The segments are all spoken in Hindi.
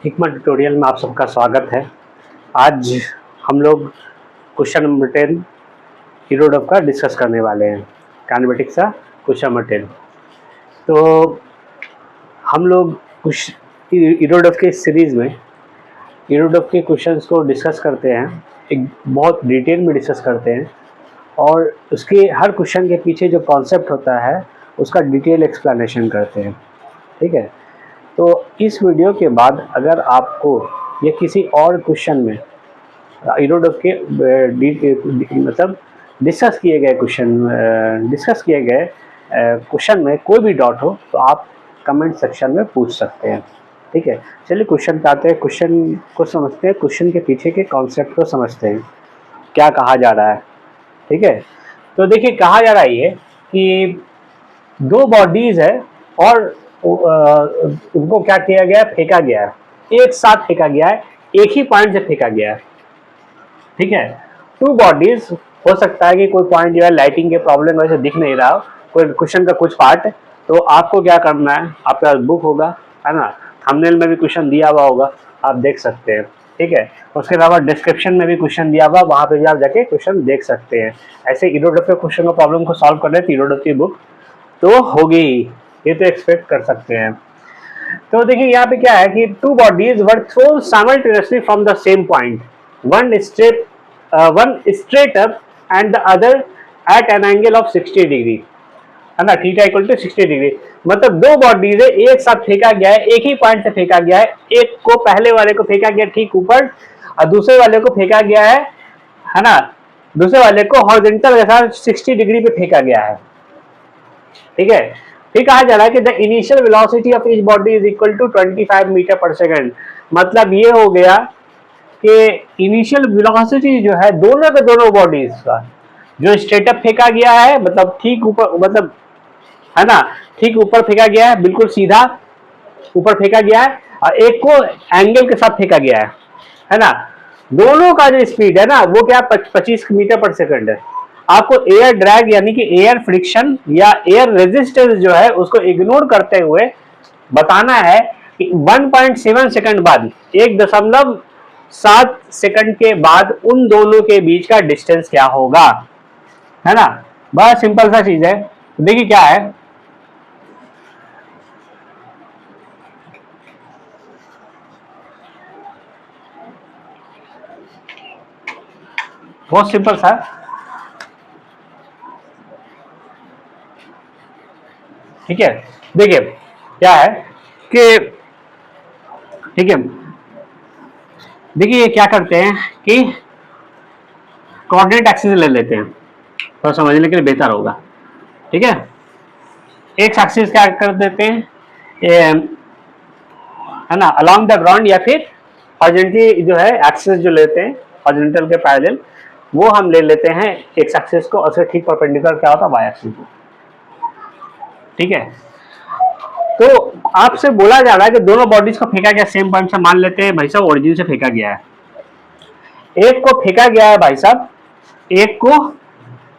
हिकमत ट्यूटोरियल में आप सबका स्वागत है। आज हम लोग क्वेश्चन नंबर 10 इरोडफ का डिस्कस करने वाले हैं। काइनेमेटिक्स का क्वेश्चन नंबर 10। तो हम लोग कुछ इरोडफ के सीरीज़ में इरोडफ के क्वेश्चंस को डिस्कस करते हैं, एक बहुत डिटेल में डिस्कस करते हैं और उसके हर क्वेश्चन के पीछे जो कॉन्सेप्ट होता है उसका डिटेल एक्सप्लेनेशन करते हैं। ठीक है, तो इस वीडियो के बाद अगर आपको या किसी और क्वेश्चन में इरोडफ के मतलब डिस्कस किए गए क्वेश्चन में कोई भी डाउट हो तो आप कमेंट सेक्शन में पूछ सकते हैं। ठीक है, चलिए क्वेश्चन पे आते हैं। क्वेश्चन को समझते हैं, क्वेश्चन के पीछे के कॉन्सेप्ट को समझते हैं, क्या कहा जा रहा है। ठीक है, तो देखिए कहा जा रहा है ये कि दो बॉडीज है और उनको क्या किया गया है, फेंका गया है, एक साथ फेंका गया है, एक ही पॉइंट से फेंका गया है। ठीक है, टू बॉडीज, हो सकता है कि कोई पॉइंट जो है लाइटिंग के प्रॉब्लम वजह से दिख नहीं रहा हो, कोई क्वेश्चन का कुछ पार्ट, तो आपको क्या करना है, आपका बुक होगा है ना, थंबनेल में भी क्वेश्चन दिया हुआ होगा, आप देख सकते हैं। ठीक है, उसके अलावा डिस्क्रिप्शन में भी क्वेश्चन दिया हुआ, वहां पे भी आप जाके क्वेश्चन देख सकते हैं। ऐसे इरोडफ के क्वेश्चन का प्रॉब्लम को सॉल्व कर रहे हैं, इरोडफ की बुक तो होगी ही, ये तो एक्सपेक्ट कर सकते हैं। तो देखिए यहाँ पे क्या है कि two bodies were thrown simultaneously from the same point, one straight up and the other at an angle of 60 degree, है ना, थीटा इक्वल टू 60 डिग्री। मतलब दो बॉडीज है, एक साथ फेंका गया है, एक ही पॉइंट से फेंका गया है। एक को, पहले वाले को फेंका गया ठीक ऊपर और दूसरे वाले को फेंका गया है ना, दूसरे वाले को हॉरिजॉन्टल के साथ 60 डिग्री पे फेंका गया है। ठीक है, फिर कहा जा रहा है कि the initial velocity of each body is equal to 25 metre per second. मतलब ये हो गया कि इनिशियल वेलोसिटी जो है दोनों के दोनों बॉडीज का, जो स्ट्रेटअप फेंका गया है, मतलब ठीक ऊपर, मतलब है ना, ठीक ऊपर फेंका गया है, बिल्कुल सीधा ऊपर फेंका गया है, और एक को एंगल के साथ फेंका गया है ना। दोनों का जो स्पीड है ना वो क्या 25 मीटर पर सेकंड है। आपको एयर ड्रैग यानी कि एयर फ्रिक्शन या एयर रेजिस्टेंस जो है उसको इग्नोर करते हुए बताना है कि 1.7 सेकंड बाद, 1.7 सेकंड के बाद उन दोनों के बीच का डिस्टेंस क्या होगा, है ना। बड़ा सिंपल सा चीज है। देखिए क्या है, बहुत सिंपल सा। ठीक है, देखिए क्या है कि, ठीक है, देखिए ये क्या करते हैं कि कोऑर्डिनेट एक्सिस ले लेते हैं, थोड़ा समझने के लिए बेहतर होगा। ठीक है, एक एक्सिस क्या कर देते हैं, है ना, अलोंग द ग्राउंड, या फिर हॉरिजॉन्टली जो है एक्सिस जो लेते हैं हॉरिजॉन्टल के पैरेलल, वो हम ले लेते हैं एक्स एक्सिस को, और ठीक परपेंडिकुलर क्या होता है, वाई एक्सिस को। ठीक है, तो आपसे बोला जा रहा है कि दोनों बॉडीज को फेंका गया सेम पॉइंट से, मान लेते हैं भाई साहब ओरिजिन से फेंका गया है। एक को फेंका गया है भाई साहब, एक को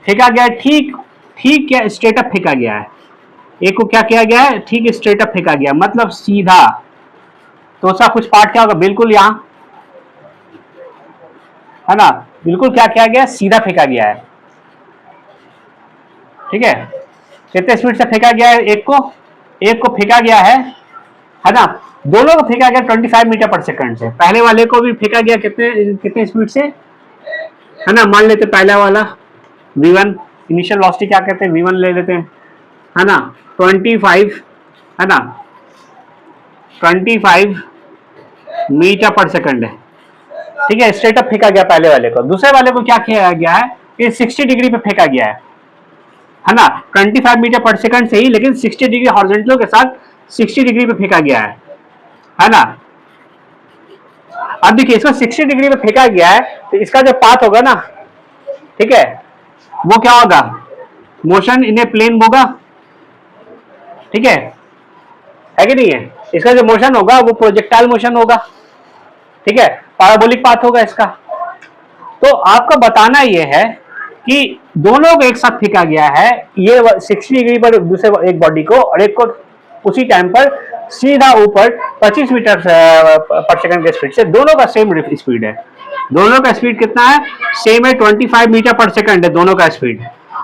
फेंका गया है ठीक ठीक क्या स्ट्रेट अप फेंका गया है, एक को क्या किया गया है, ठीक स्ट्रेट अप फेंका गया, मतलब सीधा। तो उसका कुछ पार्ट क्या होगा, बिल्कुल यहाँ, है ना, बिल्कुल क्या किया गया, सीधा फेंका गया है। ठीक है, कितने स्पीड से फेंका गया है, एक को फेंका गया है ना, दोनों को फेंका गया 25 मीटर पर सेकंड से। पहले वाले को भी फेंका गया कितने कितने स्पीड से, है ना, मान लेते पहला वाला v1, इनिशियल वेलोसिटी क्या कहते हैं, v1 ले लेते हैं, है ना, 25, है ना, 25 मीटर पर सेकंड है। ठीक है, स्ट्रेट अप फेंका गया पहले वाले को, दूसरे वाले को क्या किया गया है कि 60 डिग्री पे फेंका गया है ना, 25 मीटर पर सेकंड से ही, लेकिन 60 डिग्री हॉरिजॉन्टल के साथ 60 डिग्री पे फेंका गया है ना। अब देखिए इसको 60 डिग्री पे फेंका गया है, तो इसका जो पाथ होगा ना, ठीक है, वो क्या होगा, मोशन इन ए प्लेन होगा। ठीक है कि नहीं है, इसका जो मोशन होगा वो प्रोजेक्टाइल मोशन होगा। ठीक है, पैराबोलिक पाथ होगा इसका। तो आपको बताना ये है कि दोनों को एक साथ फेंका गया है, ये 60 डिग्री पर दूसरे एक बॉडी को, और एक को उसी टाइम पर सीधा ऊपर 25 मीटर पर सेकंड के स्पीड से, दोनों का सेम स्पीड है। दोनों का स्पीड कितना है? सेम है, 25 मीटर पर सेकंड है दोनों का स्पीड।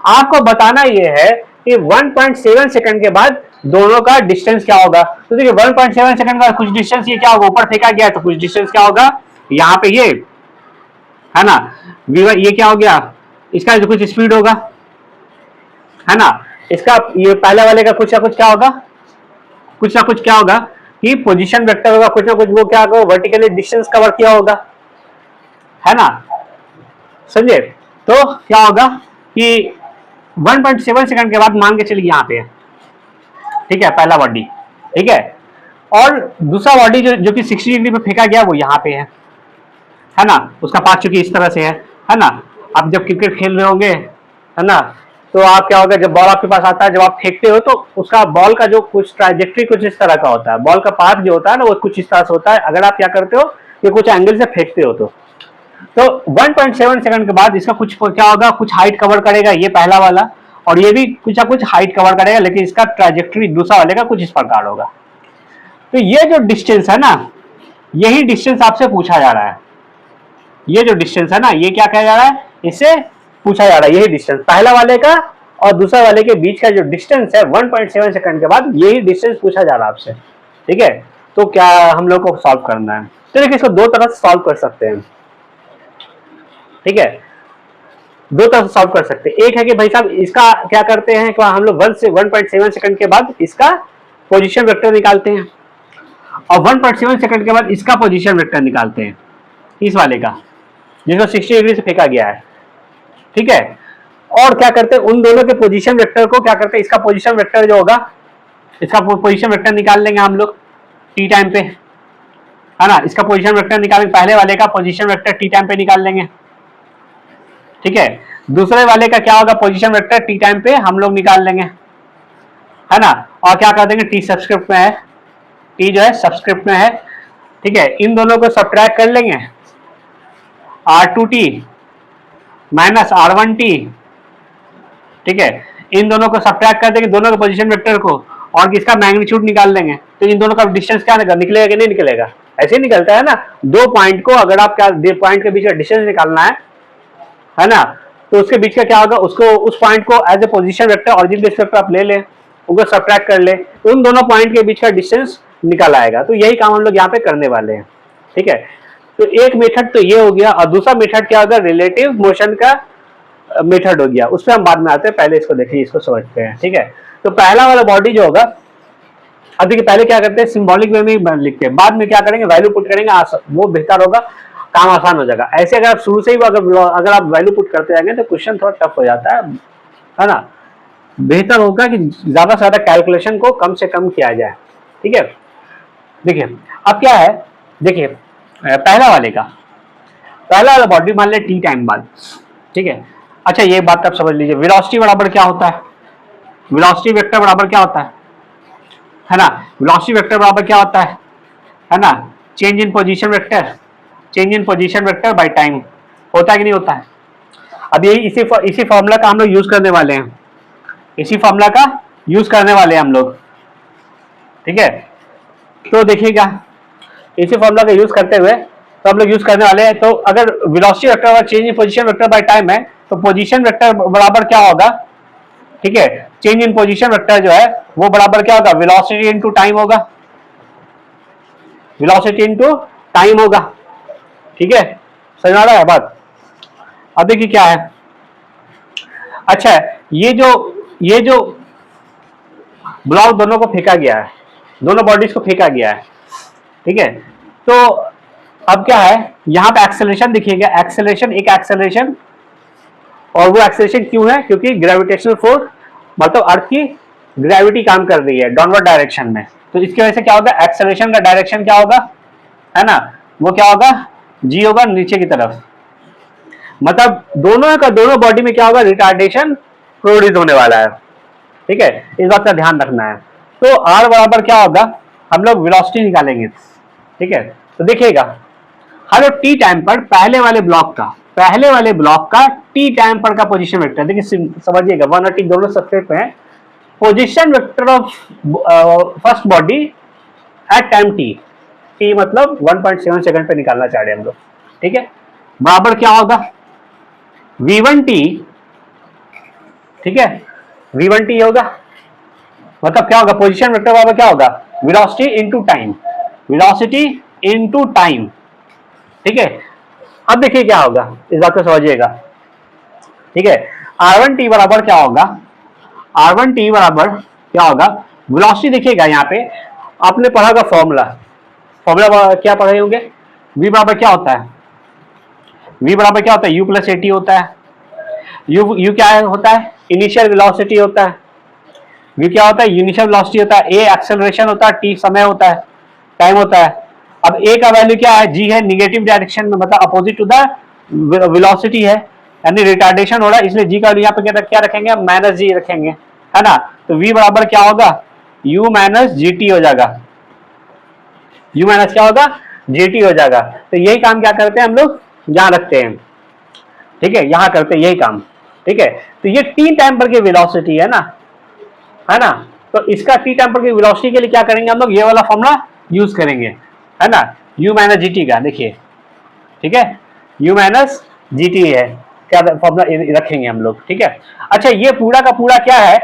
आपको बताना यह है कि 1.7 सेकंड के बाद दोनों का डिस्टेंस क्या होगा। तो देखिए 1.7 सेकंड का कुछ डिस्टेंस ये क्या होगा, ऊपर फेंका गया तो कुछ डिस्टेंस क्या होगा यहाँ पे, ये है ना v1, ये क्या हो गया, इसका जो कुछ स्पीड होगा, है ना। इसका ये पहले वाले का कुछ ना कुछ क्या होगा, कुछ ना कुछ क्या होगा कि पोजीशन वेक्टर होगा, कुछ ना कुछ वो क्या होगा, वर्टिकली डिस्टेंस कवर किया होगा, है ना, समझे। तो क्या होगा कि 1.7 सेकंड के बाद मान के चलिए यहाँ पे है, ठीक है, पहला बॉडी, ठीक है, और दूसरा बॉडी जो कि 60 डिग्री पे फेंका गया वो यहाँ पे है ना, उसका पाथ चूंकि इस तरह से है ना। आप जब क्रिकेट खेल रहे होंगे, है ना, तो आप क्या होगा, जब बॉल आपके पास आता है, जब आप फेंकते हो तो उसका बॉल का जो कुछ ट्राजेक्ट्री कुछ इस तरह का होता है, बॉल का पाथ जो होता है ना वो कुछ इस तरह से होता है, अगर आप क्या करते हो कि कुछ एंगल से फेंकते हो तो 1.7 सेकंड के बाद इसका कुछ क्या होगा, कुछ हाइट कवर करेगा ये पहला वाला, और ये भी कुछ ना कुछ हाइट कवर करेगा, लेकिन इसका ट्राजेक्ट्री दूसरा वाले का कुछ इस प्रकार होगा। तो ये जो डिस्टेंस है ना, यही डिस्टेंस आपसे पूछा जा रहा है। ये जो डिस्टेंस है ना, ये क्या कहा जा रहा है, इससे पूछा जा रहा है यही डिस्टेंस पहला वाले का और दूसरा वाले के बीच का जो डिस्टेंस है 1.7 सेकंड के बाद, यही डिस्टेंस पूछा जा रहा है आपसे, ठीक है। तो क्या हम लोग को सॉल्व करना है, तो देखिए इसको दो तरह से सॉल्व कर सकते हैं, ठीक है, दो तरह से सॉल्व कर सकते हैं। एक है कि भाई साहब इसका क्या करते हैं कि हम लोग 1.7 सेकंड के बाद इसका पोजीशन वेक्टर निकालते हैं, और 1.7 सेकंड के बाद इसका पोजीशन वेक्टर निकालते हैं, इस वाले का जिसको 60 डिग्री से फेंका गया है, ठीक है। और क्या करते हैं, उन दोनों के पोजीशन वेक्टर को क्या करते हैं, इसका पोजीशन वेक्टर जो होगा, इसका पोजीशन वेक्टर निकाल लेंगे हम लोग टी टाइम पे, है ना। इसका पोजीशन वेक्टर निकालेंगे, पहले वाले का पोजीशन वेक्टर टी टाइम पे निकाल लेंगे, ठीक है। दूसरे वाले का क्या होगा, पोजीशन वेक्टर टी टाइम पे हम लोग निकाल लेंगे, है ना। और क्या कर देंगे, टी सब्सक्रिप्ट में है, टी जो है सब्सक्रिप्ट में है, ठीक है। इन दोनों को सब्ट्रैक्ट कर लेंगे, R2t माइनस R1t, ठीक है। इन दोनों को सब्ट्रैक्ट कर देंगे, दोनों के पोजीशन वेक्टर को, और इसका मैग्नीट्यूड निकाल लेंगे। तो इन दोनों का डिस्टेंस क्या निकलेगा कि नहीं निकलेगा, ऐसे ही निकलता है ना। दो पॉइंट को अगर आप क्या, दो पॉइंट के बीच का डिस्टेंस निकालना है ना, तो उसके बीच का क्या होगा, उसको उस पॉइंट को as a position vector origin के रिस्पेक्ट आप ले लें, उनको सब्ट्रैक्ट कर ले, उन दोनों पॉइंट के बीच का डिस्टेंस निकल आएगा। तो यही काम हम लोग यहाँ पे करने वाले हैं, ठीक है। तो एक मेथड तो ये हो गया, और दूसरा मेथड क्या होगा, रिलेटिव मोशन का मेथड हो गया, उस पर हम बाद में आते हैं, पहले इसको देखिए, इसको समझते हैं, ठीक है। तो पहला वाला बॉडी जो होगा, अब देखिए पहले क्या करते हैं, सिंबॉलिक वे में लिखते हैं, बाद में क्या करेंगे, वैल्यू पुट करेंगे, वो बेहतर होगा, काम आसान हो जाएगा। ऐसे अगर आप शुरू से ही अगर आप वैल्यू पुट करते जाएंगे तो क्वेश्चन थोड़ा टफ हो जाता है ना। बेहतर होगा कि ज्यादा से ज्यादा कैलकुलेशन को कम से कम किया जाए, ठीक है। देखिए अब क्या है, देखिए पहला वाला बॉडी मान ले टी टाइम बाद, ठीक है। अच्छा ये बात आप समझ लीजिए, वेलोसिटी बराबर क्या होता है, वेलोसिटी वेक्टर बराबर क्या होता है ना, वेलोसिटी वेक्टर बराबर क्या होता है ना, change in position vector, change in position vector by time, होता है कि नहीं होता है। अब यही इसी फॉर्मूला का हम लोग यूज करने वाले हैं, इसी फॉर्मूला का यूज करने वाले हैं हम लोग, ठीक है। तो देखिएगा इसी फॉर्मूला का यूज करते हुए तो हम लोग यूज करने वाले हैं। तो अगर वेलोसिटी वेक्टर और change in position vector by time है, तो पोजीशन वेक्टर बराबर क्या होगा, ठीक है, चेंज इन पोजीशन वेक्टर जो है वो बराबर क्या होगा, वेलोसिटी इनटू टाइम होगा, वेलोसिटी इनटू टाइम होगा, ठीक है। समझ आ रहा है बात। अब देखिए क्या है, अच्छा ये जो ब्लॉक दोनों को फेंका गया है, दोनों बॉडीज को फेंका गया है, ठीक है। तो अब क्या है, यहाँ पे एक्सेलरेशन दिखिएगा, एक्सेलरेशन एक एक्सेलरेशन, और वो एक्सेलरेशन क्यों है, क्योंकि ग्रेविटेशनल फोर्स मतलब अर्थ की ग्रेविटी काम कर रही है डाउनवर्ड डायरेक्शन में। तो इसकी वजह से क्या होगा, एक्सेलरेशन का डायरेक्शन क्या होगा, है ना, वो क्या होगा, जी होगा नीचे की तरफ। मतलब दोनों बॉडी में क्या होगा, रिटार्डेशन प्रोड्यूस होने वाला है, ठीक है, इस बात का ध्यान रखना है। तो आर बराबर क्या होगा, हम लोग वेलोसिटी निकालेंगे, ठीक है। तो देखिएगा हर टी टाइम पर पहले वाले ब्लॉक का टी टाइम पर का पोजीशन वेक्टर, देखिए समझिएगा 1 और टी दोनों सब्सक्रिप्ट में है, position vector of first body at time T, T मतलब 1.7 सेकंड पे निकालना चाह रहे हैं हम लोग, ठीक है। बराबर क्या होगा v1t, ठीक है, v1t होगा, मतलब क्या होगा, पोजीशन वेक्टर बराबर क्या होगा, velocity into time, velocity into time, ठीक है। अब देखिए क्या होगा, इस बात को समझिएगा, ठीक है। r1t बराबर क्या होगा, r1t बराबर क्या होगा, वेलोसिटी देखिएगा यहाँ पे आपने पढ़ा होगा फॉर्मूला, फॉर्मूला क्या पढ़े होंगे, v बराबर क्या होता है, v बराबर क्या होता है, u प्लस at होता है, u क्या होता है, इनिशियल वेलोसिटी होता है, v क्या होता है, इनिशियल वेलोसिटी होता है, a एक्सेलरेशन होता है, t समय होता है, टाइम होता है। अब a का वैल्यू क्या है, g है, निगेटिव डायरेक्शन में मतलब अपोजिट टू द वेलोसिटी है, यानी रिटार्डेशन हो रहा है, इसलिए g का वैल्यू यहाँ पे क्या रखेंगे, माइनस g रखेंगे, है ना। तो v बराबर क्या होगा, u माइनस gt हो जाएगा, u माइनस क्या होगा, gt हो जाएगा। तो यही काम क्या करते हैं हम लोग यहाँ रखते हैं, ठीक है, यहाँ करते हैं यही काम, ठीक है। तो ये t टाइम पर की वेलोसिटी है ना, तो इसका t टाइम पर की वेलोसिटी के लिए क्या करेंगे हम लोग, ये वाला फॉर्मूला यूज करेंगे, है ना, u माइनस जी टी का, देखिए, ठीक है, u माइनस जी टी है, क्या फॉर्मूला रखेंगे हम लोग, ठीक है। अच्छा, ये पूरा का पूरा क्या है,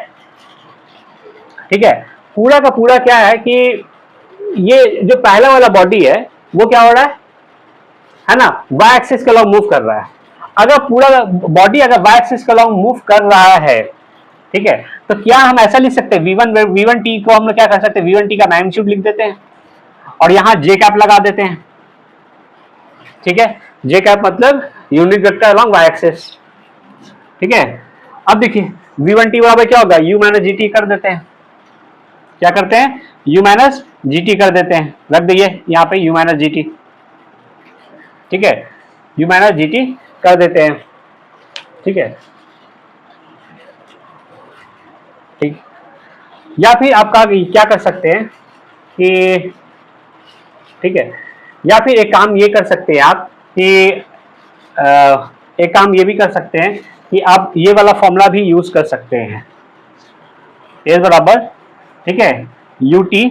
ठीक है, पूरा का पूरा क्या है कि ये जो पहला वाला बॉडी है वो क्या हो रहा है ना, वाई एक्सिस के अलॉन्ग मूव कर रहा है। अगर पूरा बॉडी अगर वाई एक्सिस के अलॉन्ग मूव कर रहा है, ठीक है, तो क्या हम ऐसा लिख सकते हैं, v1 t को हम लोग क्या कर सकते हैं, v1 t का मैग्नीट्यूड लिख देते हैं और यहां जे कैप लगा देते हैं, ठीक है, जे कैप मतलब unit vector along Y axis, ठीक है। अब देखिए v1 t बराबर क्या होगा, u माइनस जी टी कर देते हैं, क्या करते हैं, u माइनस जी टी कर देते हैं, रख दीजिए यहाँ पे u माइनस जी टी, ठीक है, u माइनस जी टी कर देते हैं, ठीक है, ठीक। या फिर आपका क्या कर सकते हैं कि, ठीक है, या फिर एक काम ये कर सकते हैं आप कि एक काम ये भी कर सकते हैं कि आप ये वाला फॉर्मूला भी यूज कर सकते हैं, ए बराबर, ठीक है, यू टी,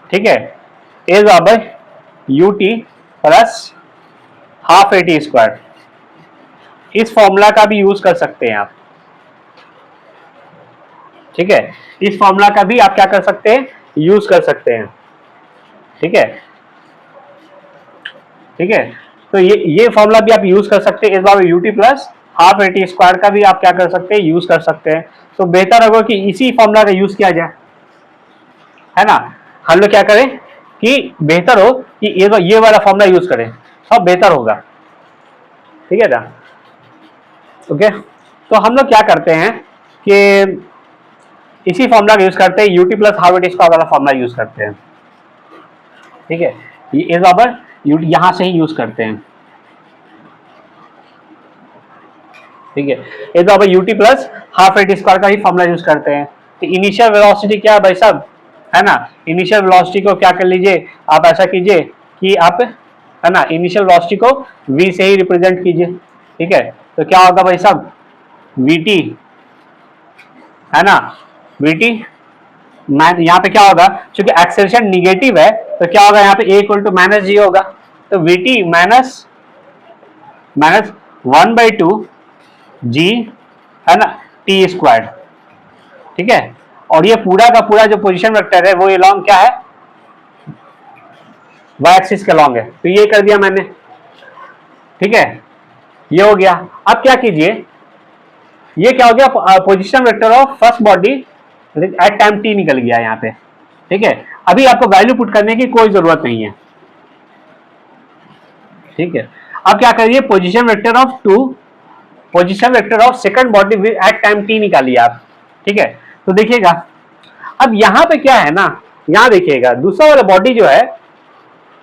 ठीक है, ए बराबर U T plus half A T square, इस फॉर्मूला का भी यूज कर सकते हैं आप, ठीक है, इस फॉर्मूला का भी आप क्या कर सकते हैं, यूज कर सकते हैं, ठीक है, ठीक है। तो ये फॉर्मूला भी आप यूज कर सकते हैं, इस बार u t plus half a t square का भी आप क्या कर सकते हैं, यूज कर सकते हैं। तो बेहतर होगा कि इसी फॉर्मूला का यूज किया जाए, है ना, हम लोग क्या करें कि बेहतर हो कि ये वाला फॉर्मूला यूज करें, सब बेहतर होगा, ठीक है ना। ओके, तो हम लोग क्या करते हैं कि इसी फॉर्मूला का यूज करते हैं, UT plus half a t square वाला फॉर्मूला यूज करते हैं, ठीक है, ये बराबर यहां से ही यूज करते हैं, ठीक है, ये तो अब UT plus half a t square का ही फॉर्मूला यूज करते हैं। तो इनिशियल वेलोसिटी क्या है भाई साहब, है ना, इनिशियल वेलोसिटी को क्या कर लीजिए आप, ऐसा कीजिए कि आप, है ना, इनिशियल वेलोसिटी को v से ही रिप्रेजेंट कीजिए, ठीक है। तो क्या होगा भाई साहब, vt, है ना, vt यहाँ पे क्या होगा, क्योंकि एक्सेलरेशन निगेटिव है तो क्या होगा यहाँ पे a इक्वल टू माइनस जी होगा, तो vt माइनस 1/2 g, है ना, टी स्क्वायर, ठीक है। और ये पूरा का पूरा जो पोजीशन वेक्टर है वो लॉन्ग क्या है, वाई एक्सिस के लॉन्ग है, तो ये कर दिया मैंने, ठीक है, ये हो गया। अब क्या कीजिए, ये क्या हो गया, position vector of first body at time T निकल गया यहाँ पे, ठीक है। अभी आपको वैल्यू पुट करने की कोई जरूरत नहीं है, ठीक है। अब क्या करिए, position vector of position vector of second body at time T निकालिए आप, ठीक है। तो देखिएगा अब यहाँ पे क्या है ना, यहाँ देखिएगा दूसरा वाला बॉडी जो है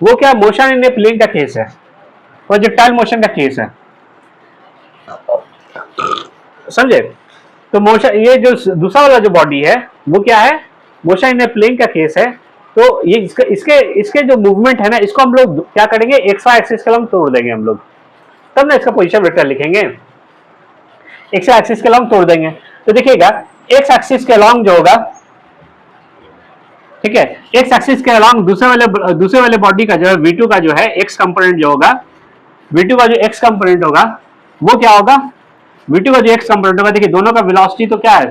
वो क्या, मोशन इन ए प्लेन का केस है, प्रोजेक्टाइल मोशन का केस है, समझे। तो मोशन, ये जो दूसरा वाला जो बॉडी है वो क्या है, मोशन इन ए प्लेन का केस है। तो ये इसके जो मूवमेंट है ना, इसको हम लोग क्या करेंगे, एक्स वाई एक्सिस का हम तोड़ देंगे हम लोग, तब ना इसका पोजीशन वेक्टर लिखेंगे। एक्स एक्सिस के लॉन्ग तोड़ देंगे तो देखिएगा एक्स एक्सिस के लॉन्ग जो होगा, ठीक है, एक्स एक्सिस के अलॉन्ग दूसरे वाले बॉडी का जो है V2 का जो है एक्स कंपोनेंट जो होगा, V2 का जो एक्स कंपोनेंट होगा वो क्या होगा, V2 का जो एक्स कंपोनेंट होगा, देखिए दोनों का वेलोसिटी तो क्या है,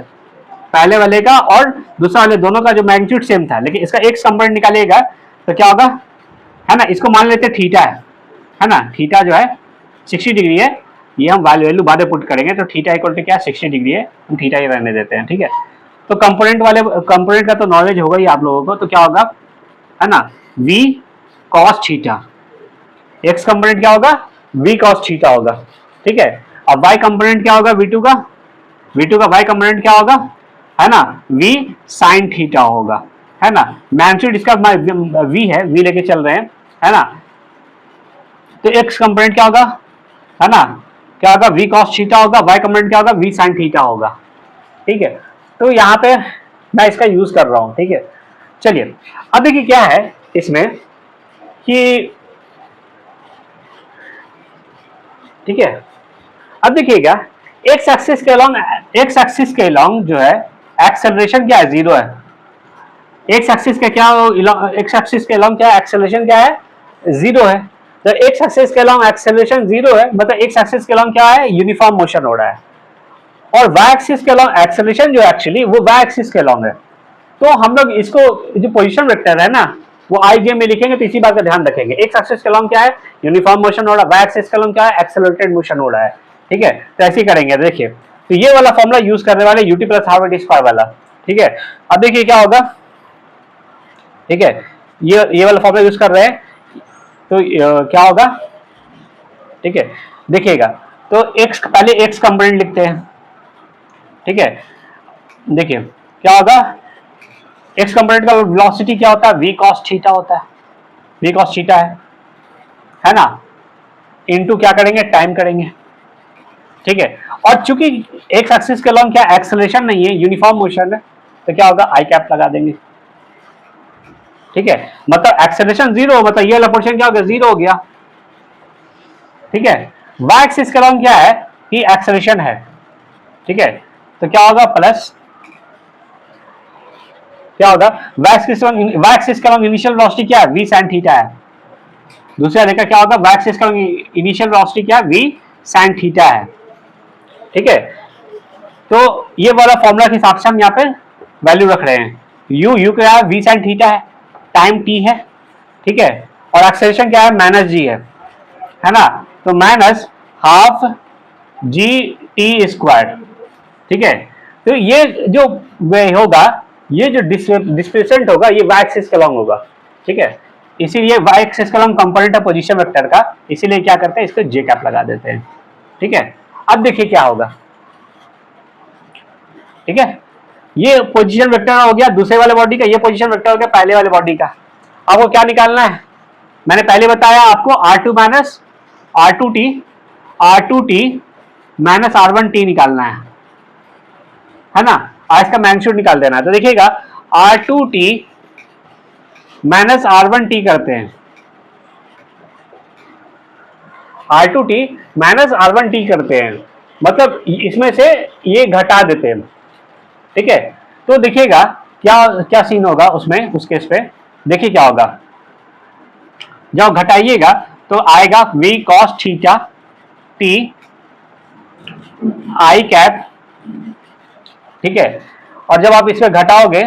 पहले वाले का और दूसरा वाले दोनों का जो मैग्नीट्यूड सेम था, लेकिन इसका एक्स कंपोनेंट निकालिएगा तो क्या होगा, है ना, इसको मान लेते हैं थीटा है ना, थीटा जो है 60 डिग्री है, ये हम वैल्यू बाद में पुट करेंगे, तो थीटा इक्वल टू क्या 60 डिग्री है, हम थीटा ही रहने देते हैं, ठीक है। तो कंपोनेंट का तो नॉलेज होगा ही आप लोगों को, तो क्या होगा, है ना, v cos theta, x component क्या होगा v cos थीटा होगा, ठीक है। अब y कंपोनेंट क्या होगा V2 का y कंपोनेंट क्या होगा, है ना, v sin थीटा होगा, है ना, मैग्नीट्यूड इसका v है, v लेके चल रहे हैं, है ना, तो x कंपोनेंट क्या होगा, है ना, क्या होगा v cos थीटा होगा, y कंपोनेंट क्या होगा v sin थीटा होगा, ठीक है। तो यहाँ पे मैं इसका यूज कर रहा हूं, ठीक है। चलिए अब देखिए क्या है इसमें कि, ठीक है, अब देखिएगा एक्स एक्सिस के अलोंग जो है एक्सेलरेशन क्या है, 0 है। एक्स एक्सिस के अलोंग क्या है, एक्सेलरेशन क्या है, 0 है। तो एक्स एक्सिस के अलोंग एक्सेलरेशन 0 है, मतलब एक्स एक्सिस के अलोंग क्या है, यूनिफॉर्म मोशन हो रहा है। और वाई एक्सिस के अलोंग एक्सेलरेशन जो एक्चुअली वो वाई एक्सिस के अलोंग है। तो हम लोग इसको जो पोजीशन वेक्टर है ना वो आई गेम में लिखेंगे, तो इसी बात का ध्यान रखेंगे। एक्स एक्सिस के अलोंग क्या है, यूनिफॉर्म मोशन हो रहा है, वाई एक्सिस के अलोंग क्या है, एक्सेलरेटेड मोशन हो रहा है, ठीक है। तो ऐसे ही करेंगे, देखिए तो ये वाला फॉर्मूला यूज करने वाले ut plus half T square वाला, ठीक है। अब देखिए क्या होगा, ठीक है, ये वाला फॉर्मूला यूज कर रहे हैं तो क्या होगा, ठीक है, देखिएगा तो पहले एक्स कंपोनेंट लिखते हैं, ठीक है। देखिए क्या होगा, एक्स कंपोनेंट का वेलोसिटी क्या होता है, v cos थीटा होता है, v cos थीटा है ना, इनटू क्या करेंगे, टाइम करेंगे, ठीक है। और चूंकि एक्स एक्सिस के अलोंग क्या एक्सेलरेशन नहीं है, यूनिफॉर्म मोशन है, तो क्या होगा, आई कैप लगा देंगे, ठीक है। मतलब एक्सेलरेशन 0, मतलब ये वाला पोर्शन क्या हो गया, 0 हो गया, ठीक है। वाई एक्सिस के अलोंग क्या है कि एक्सेलरेशन है, ठीक है, तो क्या होगा प्लस, क्या होगा, वाई एक्सिस का इनिशियल वेलोसिटी क्या है, v sin थीटा है। दूसरा देखा क्या होगा, वाई एक्सिस का इनिशियल वेलोसिटी क्या है, v sin थीटा है, ठीक है। तो ये वाला फॉर्मूला के हिसाब से हम यहाँ पे वैल्यू रख रहे हैं, u क्या है, v sin थीटा है, टाइम t है, ठीक है, और एक्सेलरेशन क्या है, माइनस g है ना, तो minus half g t square, ठीक है। तो ये जो वे होगा, ये जो डिस्प्लेसमेंट होगा ये वाई एक्सिस के अलोंग होगा, ठीक है। इसीलिए वाई एक्सिस के अलोंग कंपोनेंट है पोजीशन वेक्टर का, इसीलिए क्या करते हैं, इसको जे कैप लगा देते हैं, ठीक है। अब देखिए क्या होगा, ठीक है, ये पोजीशन वेक्टर हो गया दूसरे वाले बॉडी का, ये पोजीशन वेक्टर हो गया पहले वाले बॉडी का। आपको क्या निकालना है, मैंने पहले बताया आपको R2 minus R2t minus R1t निकालना है ना, और इसका मैग्नीट्यूड निकाल देना है। तो देखिएगा R2t माइनस R1t करते हैं, R2t माइनस R1t करते हैं, मतलब इसमें से ये घटा देते हैं, ठीक है। तो देखिएगा क्या क्या सीन होगा उसमें, उस केस पे देखिए क्या होगा, जब घटाइएगा तो आएगा v cos थीटा t आई कैप, ठीक है। और जब आप इसमें घटाओगे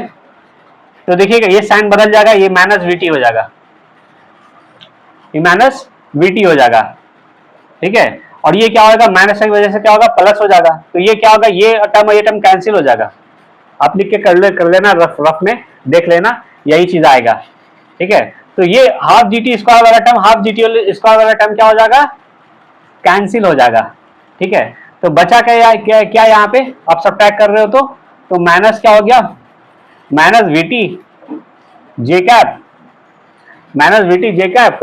तो देखिएगा ये साइन बदल जाएगा, ये माइनस वीटी हो जाएगा, ये माइनस वीटी हो जाएगा, ठीक है। और ये क्या होगा, माइनस की वजह से क्या होगा, प्लस हो जाएगा, तो ये क्या होगा, ये टर्म कैंसिल हो जाएगा। आप लिख के कर लेना, रफ में देख लेना, यही चीज आएगा, ठीक है। तो ये हाफ जी टी स्क्वायर वाला term, half G T square वाला टर्म क्या हो जाएगा, कैंसिल हो जाएगा, ठीक है। तो बचा क्या यहाँ पे आप सब्ट्रैक्ट कर रहे हो, तो माइनस क्या हो गया, माइनस वीटी जे कैप, माइनस वीटी जे कैप,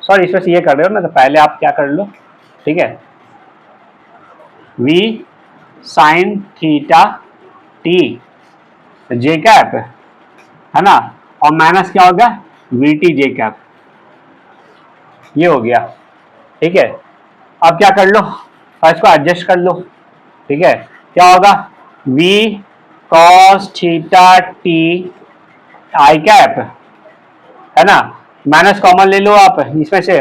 सॉरी इसमें से ये कर रहे हो ना, तो पहले आप क्या कर लो, ठीक है, v साइन थीटा टी जे कैप, है ना, और माइनस क्या हो गया, वी टी जे कैप, ये हो गया, ठीक है। अब क्या कर लो, और इसको एडजस्ट कर लो, ठीक है। क्या होगा, v cos थीटा t आई कैप, है ना, माइनस कॉमन ले लो आप इसमें से,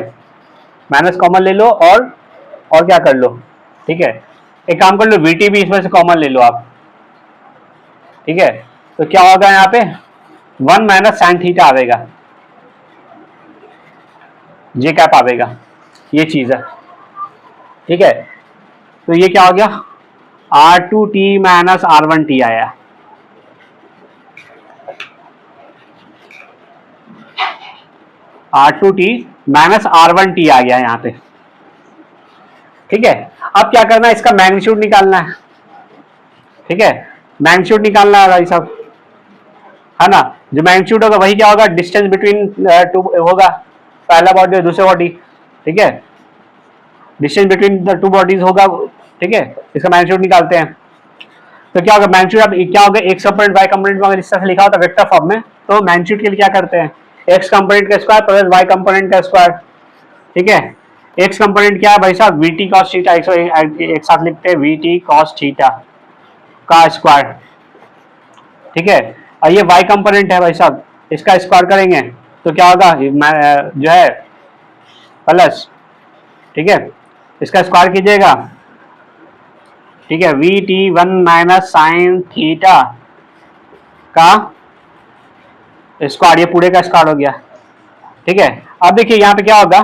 माइनस कॉमन ले लो और क्या कर लो, ठीक है, एक काम कर लो vt भी इसमें से कॉमन ले लो आप, ठीक है। तो क्या होगा यहाँ पे 1 माइनस साइन थीटा आएगा, जे कैप आएगा, ये चीज है, ठीक है। तो ये क्या हो गया, r2t माइनस r1t आया, r2t माइनस r1t आ गया यहाँ पे, ठीक है। अब क्या करना है, इसका मैग्नीट्यूड निकालना है, ठीक है, मैग्नीट्यूड निकालना है भाई साहब, है ना। जो मैग्नीट्यूड होगा वही क्या होगा, डिस्टेंस बिटवीन टू होगा, पहला बॉडी और दूसरा बॉडी, ठीक है, distance between the two bodies होगा, ठीक है। इसका मैग्नीट्यूड निकालते हैं। तो क्या होगा मैग्नीट्यूड, अब क्या होगा, एक्स कंपोनेंट वाई कंपोनेंट में अगर इस तरह से लिखा होता वेक्टर फॉर्म में, तो मैग्नीट्यूड के लिए क्या करते हैं, एक्स कंपोनेंट का स्क्वायर प्लस वाई कंपोनेंट का स्क्वायर, ठीक है। एक्स कंपोनेंट क्या है भाई साहब, वी टी कॉस थीटा, एक साथ लिखते हैं वी टी कॉस थीटा का स्क्वायर, ठीक है। और ये वाई कंपोनेंट है भाई साहब, इसका स्क्वायर करेंगे तो क्या होगा, जो है प्लस, ठीक है, इसका स्क्वायर कीजिएगा, ठीक है, we T 1 minus sine theta का स्क्वायर, ये पूरे का स्क्वायर हो गया, ठीक है। अब देखिए यहाँ पे क्या होगा,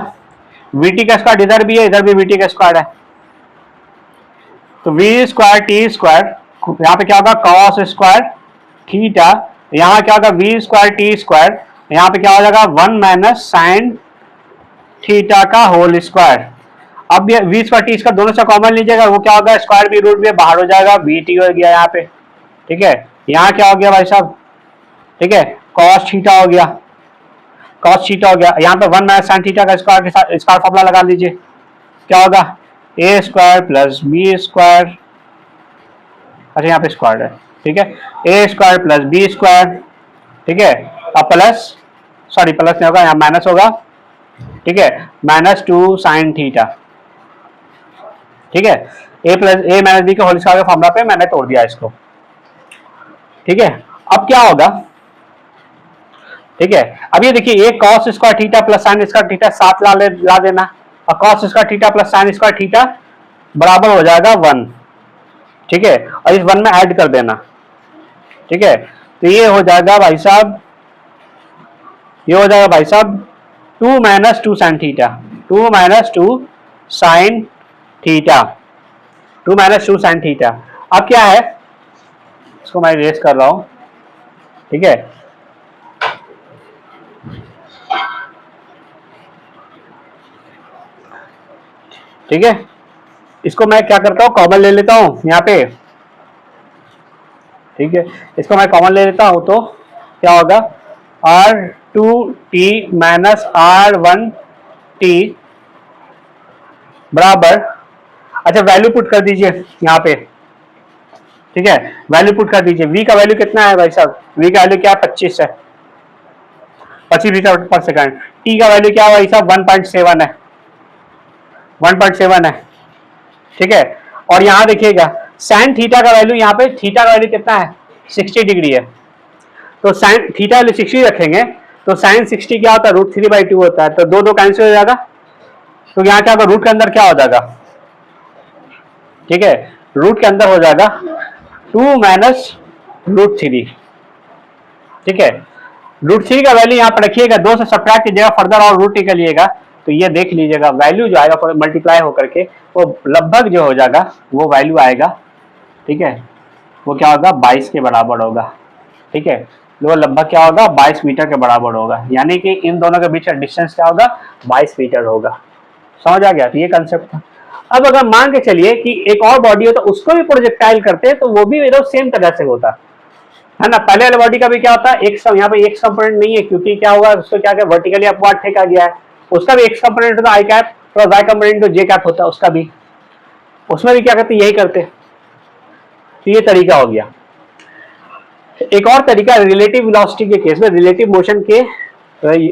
वीटी का स्क्वायर इधर भी है, इधर भी वीटी का स्क्वायर है, तो वी स्क्वायर टी स्क्वायर, यहाँ पे क्या होगा कॉस स्क्वायर थीटा, यहाँ क्या होगा वी स्क्वायर टी स्क्वायर, यहाँ पे क्या हो जाएगा 1 माइनस साइन थीटा का होल स्क्वायर। अब ये वी स्क्वायर टी स्क्वायर दोनों से कॉमन लीजिएगा, वो क्या होगा स्क्वायर भी रूट भी बाहर हो जाएगा, वी टी हो गया यहाँ पे, ठीक है। यहाँ क्या हो गया भाई साहब, ठीक है, कॉस थीटा हो गया, कॉस थीटा हो गया, यहाँ पे 1 माइनस साइन थीटा का स्क्वायर के साथ स्क्वायर फॉर्मूला लगा लीजिए, क्या होगा ए स्क्वायर प्लस बी स्क्वायर, अच्छा यहाँ पे स्क्वायर है, ठीक है, ए स्क्वायर प्लस बी स्क्वायर, ठीक है, अब प्लस, सॉरी प्लस नहीं होगा यहाँ माइनस होगा, ठीक है, माइनस 2 साइन थीटा, ठीक है। ए प्लस ए माइनस बी के होल स्क्वायर के फॉर्मूला पे मैंने तोड़ दिया इसको, ठीक है। अब क्या होगा, ठीक है, अब ये देखिए एक cos square theta plus sine square theta साथ ला देना, और cos square theta plus sine square theta बराबर हो जाएगा 1, ठीक है, और इस 1 में ऐड कर देना, ठीक है। तो ये हो जाएगा भाई साहब, ये हो जाएगा भाई साहब 2 minus 2 sine theta, 2 minus 2 sine theta, 2 minus 2 sine theta. अब क्या है, इसको मैं इरेज कर रहा हूं, ठीक है, ठीक है, इसको मैं क्या करता हूँ कॉमन ले लेता हूँ यहाँ पे, ठीक है, इसको मैं कॉमन ले लेता हूँ तो क्या होगा r2t माइनस r1t बराबर, अच्छा वैल्यू पुट कर दीजिए यहाँ पे, ठीक है, वैल्यू पुट कर दीजिए, v का वैल्यू कितना है भाई साहब, v का वैल्यू क्या 25 है, 25 मीटर पर सेकंड, t का वैल्यू क्या है भाई साहब 1.7 है, 1.7 है, ठीक है। और यहाँ देखिएगा साइन थीटा का वैल्यू, यहाँ पे थीटा का वैल्यू कितना है 60 डिग्री है, तो साइन थीटा वैल्यू 60 रखेंगे तो साइन 60 क्या होता है √3/2 होता है, तो दो दो कैंसिल हो जाएगा, तो यहाँ क्या होगा रूट के अंदर क्या हो जाएगा, ठीक है, रूट के अंदर हो जाएगा 2 माइनस √3, ठीक है। √3 का वैल्यू यहाँ पर रखिएगा, 2 से सब्ट्रैक्ट कीजिएगा फर्दर और रूट कर लीजिएगा, तो ये देख लीजिएगा वैल्यू जो आएगा मल्टीप्लाई होकर के वो लगभग जो हो जाएगा वो वैल्यू आएगा, ठीक है, वो क्या होगा 22 के बराबर होगा, ठीक है, वो लगभग क्या होगा 22 मीटर के बराबर होगा, यानी कि इन दोनों के बीच का डिस्टेंस क्या होगा 22 मीटर होगा, समझ आ गया, तो ये कंसेप्ट था। अब अगर मान के चलिए कि एक और बॉडी हो तो उसको भी प्रोजेक्टाइल करते हैं तो वो भी एकदम सेम तरह से होता है ना, पहले वाले बॉडी का भी क्या होता है एक यहाँ पे एक कंपोनेंट नहीं है, क्योंकि क्या हुआ उसको क्या क्या वर्टिकली अपवार्ड फेंका गया है, उसका भी एक कंपोनेंट होता है आई कैप, और वाई कंपोनेंट तो जे कैप होता है उसका भी, उसमें भी क्या करते यही करते, तो ये तरीका हो गया। एक और तरीका रिलेटिव वेलोसिटी के केस में रिलेटिव मोशन के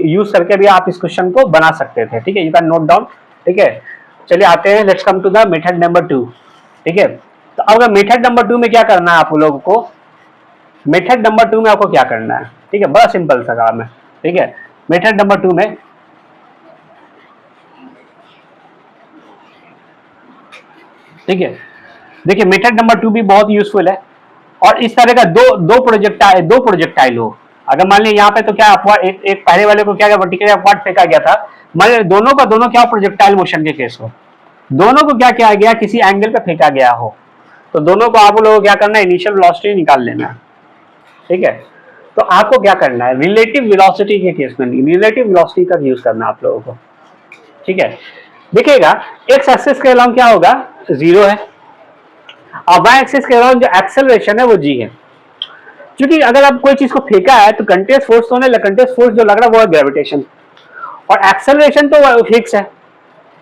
यूज करके भी आप इस क्वेश्चन को बना सकते थे, ठीक है, यू कैन नोट डाउन, ठीक है। चलिए आते हैं, let's come to the method number 2। ठीक है, तो अब मेथड नंबर 2 में क्या करना है आप लोगों को, मेथड नंबर 2 में आपको क्या करना है, ठीक है, बड़ा सिंपल सा काम है। ठीक है, मेथड नंबर 2 में ठीक है, देखिए मेथड नंबर 2 भी बहुत यूजफुल है। और इस तरह का दो प्रोजेक्टाइल हो, अगर मान लिया यहाँ पे तो क्या एक पहले वाले को क्या वर्टिकल अपवार्ड फेंका गया था, मान लिया दोनों का दोनों क्या प्रोजेक्टाइल मोशन के केस हो, दोनों को क्या किया गया, किसी एंगल पे फेंका गया हो, तो दोनों को आप लोगों को क्या करना है, इनिशियल वेलोसिटी निकाल लेना है। ठीक है, तो आपको क्या करना है, रिलेटिव वेलोसिटी के केस में रिलेटिव वेलोसिटी का यूज करना आप लोगों को। ठीक है, देखिएगा एक्स एक्सिस के अलाउंग क्या होगा, 0 है, और वाई एक्सिस के अलाउंग जो एक्सेलरेशन है वो जी है। क्योंकि अगर आप कोई चीज को फेंका है तो कंटिन्यूअस फोर्स तो नहीं, कंटिन्यूअस फोर्स जो लग रहा है वो है ग्रेविटेशन, और एक्सेलरेशन तो फिक्स है।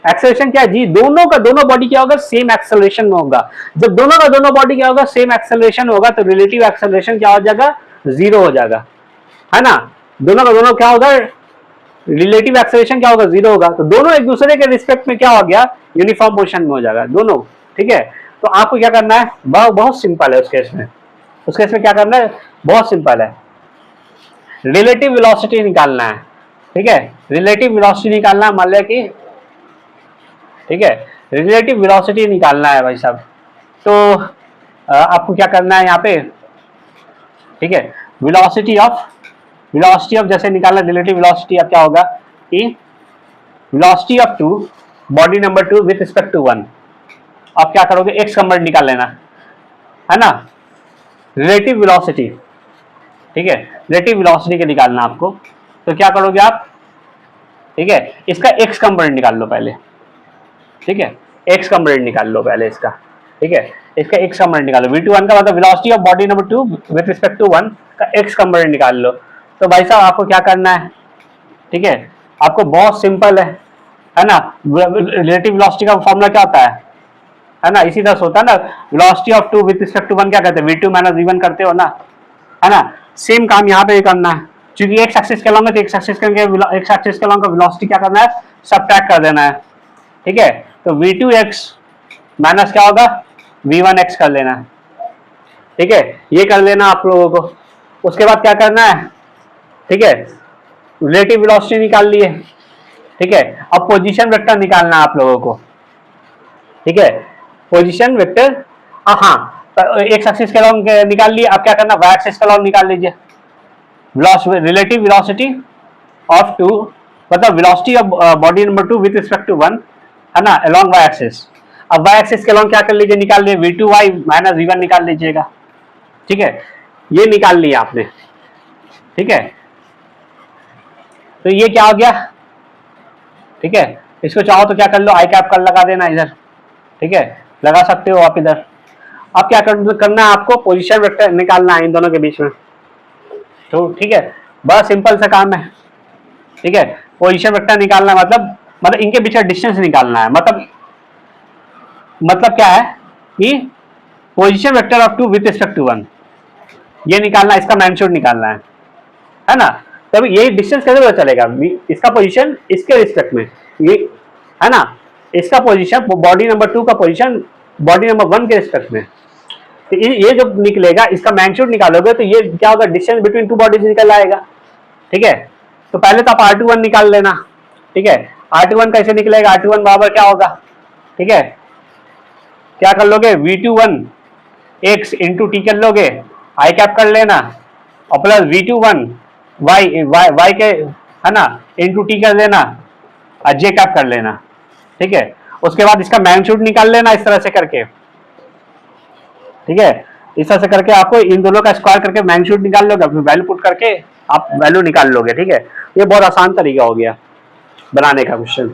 एक्सेलरेशन क्या है जी, दोनों का दोनों बॉडी क्या होगा, सेम एक्सेलरेशन में होगा। जब दोनों का दोनों बॉडी क्या होगा, सेम एक्सेलरेशन होगा, तो रिलेटिव एक्सेलरेशन क्या हो जाएगा, 0 हो जाएगा, है ना। दोनों का दोनों क्या होगा, रिलेटिव एक्सेलरेशन क्या होगा, 0 होगा, तो दोनों एक दूसरे के रिस्पेक्ट में क्या हो गया, यूनिफॉर्म पोजीशन में हो जाएगा दोनों। ठीक है, तो आपको क्या करना है, बहुत सिंपल है। उस केस में क्या करना है, बहुत सिंपल है, रिलेटिव वेलोसिटी निकालना है। ठीक है, रिलेटिव वेलोसिटी निकालना है, मान लिया कि ठीक है, रिलेटिव वेलोसिटी निकालना है भाई साहब, तो आपको क्या करना है यहाँ पे, ठीक है, वेलोसिटी ऑफ जैसे निकालना, रिलेटिव वेलोसिटी अब क्या होगा कि velocity of 2 body number 2 with respect to 1, आप क्या करोगे, एक्स कंपोनेंट निकाल लेना, है ना, रिलेटिव वेलोसिटी। ठीक है, रिलेटिव वेलोसिटी के निकालना आपको, तो क्या करोगे आप, ठीक है, इसका एक्स कंपोनेंट निकाल लो पहले। ठीक है, एक्स कंपोनेंट निकाल लो पहले इसका। ठीक है, इसका एक्स कंपोनेंट निकालो, v21 का मतलब velocity of body number 2 with respect to 1 का एक्स कंपोनेंट निकाल लो। तो भाई साहब आपको क्या करना है, ठीक है, आपको बहुत सिंपल है ना, रिलेटिव वेलोसिटी का फॉर्मूला क्या होता है ना, इसी तरह से होता है ना, velocity of 2 with respect to 1 क्या कहते हैं, v2 माइनस v1 करते हो ना, है ना। सेम काम यहाँ पे भी करना है, क्योंकि एक्स एक्सिस के लॉन्ग है तो एक्स एक्सिस के लॉन्ग का वेलोसिटी क्या करना है, सबट्रैक्ट कर देना है। ठीक है, तो v2x माइनस क्या होगा, v1x कर लेना। ठीक है, ये कर लेना आप लोगों को। उसके बाद क्या करना है, ठीक है, रिलेटिव वेलोसिटी निकाल लिए। ठीक है, अब पोजीशन वेक्टर निकालना है आप लोगों को। ठीक है, पोजीशन वेक्टर, हाँ, एक्स एक्सिस के लॉन्ग निकाल लिए, अब क्या करना, वाई एक्सिस का लॉन्ग निकाल लीजिए। रिलेटिव वेलोसिटी ऑफ 2 मतलब velocity of body number 2 with respect to 1, है ना, अलोंग वाई एक्सिस। अब वाई एक्सिस के अलोंग क्या कर लीजिए, निकाल लिए, v2y माइनस v1 निकाल लीजिएगा। ठीक है, ये निकाल लिया आपने। ठीक है, तो ये क्या हो गया, ठीक है, इसको चाहो तो क्या कर लो, आई कैप कर लगा देना इधर। ठीक है, लगा सकते हो आप इधर। अब क्या करना है आपको, पोजीशन वेक्टर निकालना है इन दोनों के बीच में। तो ठीक है, बड़ा सिंपल सा काम है। ठीक है, पोजीशन वेक्टर निकालना मतलब इनके बीच का डिस्टेंस निकालना है। मतलब क्या है कि position vector of 2 with respect to 1 ये निकालना, इसका मैग्नीट्यूड निकालना है ना। तब ये डिस्टेंस कैसे पता चलेगा, इसका पोजीशन इसके रिस्पेक्ट में, ये है ना, इसका पोजीशन बॉडी नंबर 2 का पोजीशन बॉडी नंबर 1 के रिस्पेक्ट में। तो ये जो निकलेगा, इसका मैग्नीट्यूड निकालोगे तो ये क्या होगा, डिस्टेंस बिटवीन टू बॉडीज निकल आएगा। ठीक है, तो पहले तो आप R21 निकाल लेना। ठीक है, R21 कैसे निकलेगा, R21 बराबर क्या होगा, ठीक है, क्या कर लोगे, v21 x इंटू टी कर लोगे, आई कैप कर लेना, और प्लस v21 y के, है ना, इंटू टी कर लेना, और जे कैप कर लेना। ठीक है, उसके बाद इसका मैग्नीट्यूड निकाल लेना इस तरह से करके। ठीक है, इस तरह से करके आपको इन दोनों का स्क्वायर करके मैग्नीट्यूड निकाल लोगे, अपनी वैल्यू पुट करके आप वैल्यू निकाल लोगे। ठीक है, ये बहुत आसान तरीका हो गया बनाने का क्वेश्चन।